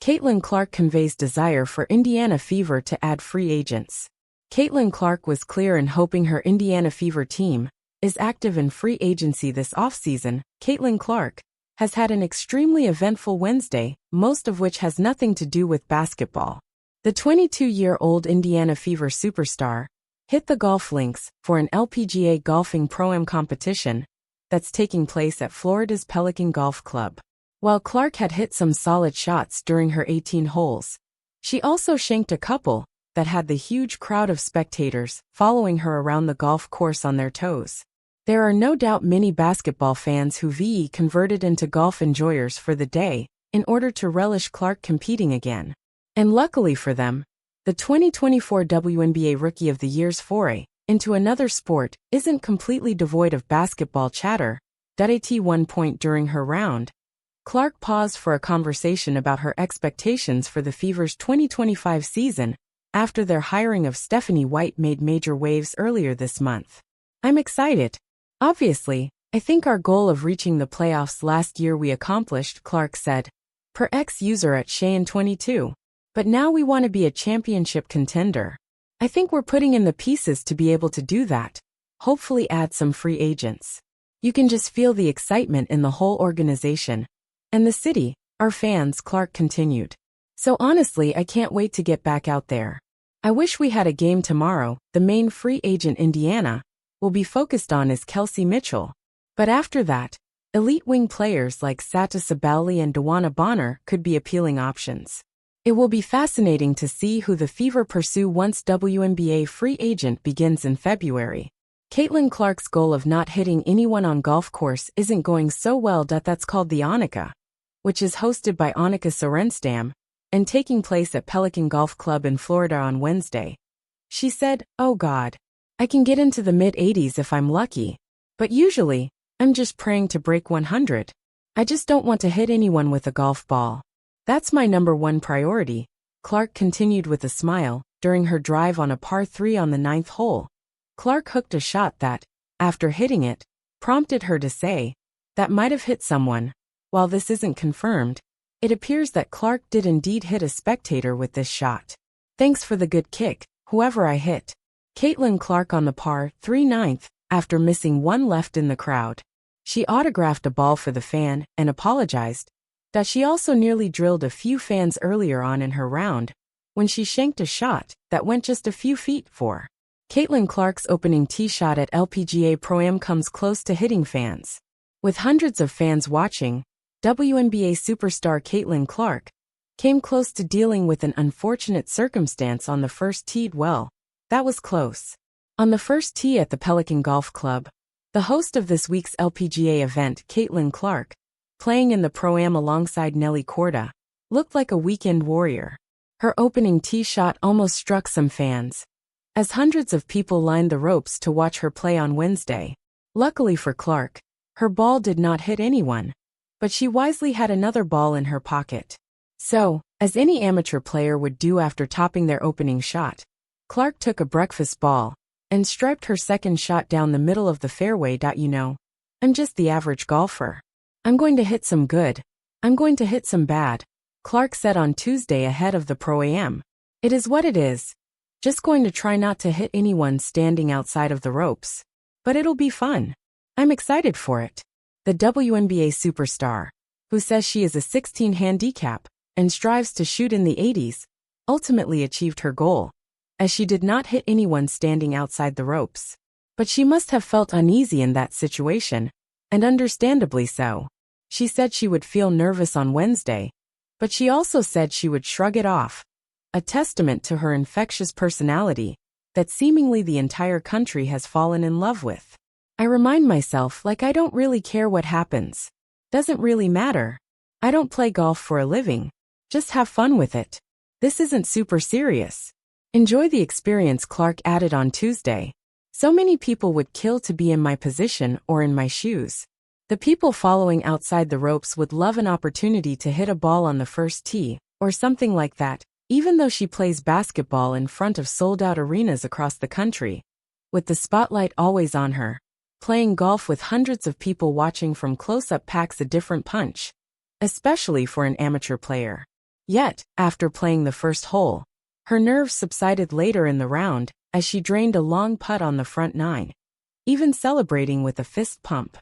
Caitlin Clark conveys desire for Indiana Fever to add free agents. Caitlin Clark was clear in hoping her Indiana Fever team is active in free agency this offseason. Caitlin Clark has had an extremely eventful Wednesday, most of which has nothing to do with basketball. The 22-year-old Indiana Fever superstar hit the golf links for an LPGA golfing pro-am competition that's taking place at Florida's Pelican Golf Club. While Clark had hit some solid shots during her 18 holes, she also shanked a couple that had the huge crowd of spectators following her around the golf course on their toes. There are no doubt many basketball fans who converted into golf enjoyers for the day in order to relish Clark competing again. And luckily for them, the 2024 WNBA Rookie of the Year's foray into another sport isn't completely devoid of basketball chatter. At one point during her round, Clark paused for a conversation about her expectations for the Fever's 2025 season after their hiring of Stephanie White made major waves earlier this month. "I'm excited. Obviously, I think our goal of reaching the playoffs last year we accomplished," Clark said, per ex-user at Cheyenne22. "But now we want to be a championship contender. I think we're putting in the pieces to be able to do that. Hopefully add some free agents. You can just feel the excitement in the whole organization. And the city, our fans," Clark continued. "So honestly, I can't wait to get back out there. I wish we had a game tomorrow." The main free agent Indiana will be focused on is Kelsey Mitchell. But after that, elite wing players like Sata Sabali and Dewana Bonner could be appealing options. It will be fascinating to see who the Fever pursue once WNBA free agent begins in February. Caitlin Clark's goal of not hitting anyone on golf course isn't going so well. That's called the Annika, which is hosted by Annika Sorenstam and taking place at Pelican Golf Club in Florida on Wednesday. She said, "Oh God, I can get into the mid-80s if I'm lucky, but usually, I'm just praying to break 100. I just don't want to hit anyone with a golf ball. That's my number one priority," Clark continued with a smile. During her drive on a par 3 on the 9th hole, Clark hooked a shot that, after hitting it, prompted her to say, "That might have hit someone." While this isn't confirmed, it appears that Clark did indeed hit a spectator with this shot. "Thanks for the good kick, whoever I hit." Caitlin Clark on the par 3 9th, after missing one left in the crowd. She autographed a ball for the fan and apologized that she also nearly drilled a few fans earlier on in her round when she shanked a shot that went just a few feet for. Caitlin Clark's opening tee shot at LPGA Pro-Am comes close to hitting fans. With hundreds of fans watching, WNBA superstar Caitlin Clark came close to dealing with an unfortunate circumstance on the first tee. "Well, that was close." On the first tee at the Pelican Golf Club, the host of this week's LPGA event, Caitlin Clark, playing in the Pro-Am alongside Nelly Korda, looked like a weekend warrior. Her opening tee shot almost struck some fans, as hundreds of people lined the ropes to watch her play on Wednesday. Luckily for Clark, her ball did not hit anyone, but she wisely had another ball in her pocket. So, as any amateur player would do after topping their opening shot, Clark took a breakfast ball and striped her second shot down the middle of the fairway. "You know, I'm just the average golfer. I'm going to hit some good. I'm going to hit some bad," Clark said on Tuesday ahead of the Pro-Am. "It is what it is. Just going to try not to hit anyone standing outside of the ropes. But it'll be fun. I'm excited for it." The WNBA superstar, who says she is a 16 handicap and strives to shoot in the 80s, ultimately achieved her goal, as she did not hit anyone standing outside the ropes. But she must have felt uneasy in that situation, and understandably so. She said she would feel nervous on Wednesday, but she also said she would shrug it off, a testament to her infectious personality that seemingly the entire country has fallen in love with. "I remind myself like I don't really care what happens. Doesn't really matter. I don't play golf for a living. Just have fun with it. This isn't super serious. Enjoy the experience," Clark added on Tuesday. "So many people would kill to be in my position or in my shoes. The people following outside the ropes would love an opportunity to hit a ball on the first tee, or something like that." Even though she plays basketball in front of sold-out arenas across the country, with the spotlight always on her, playing golf with hundreds of people watching from close-up packs a different punch, especially for an amateur player. Yet, after playing the first hole, her nerves subsided later in the round as she drained a long putt on the front nine, even celebrating with a fist pump.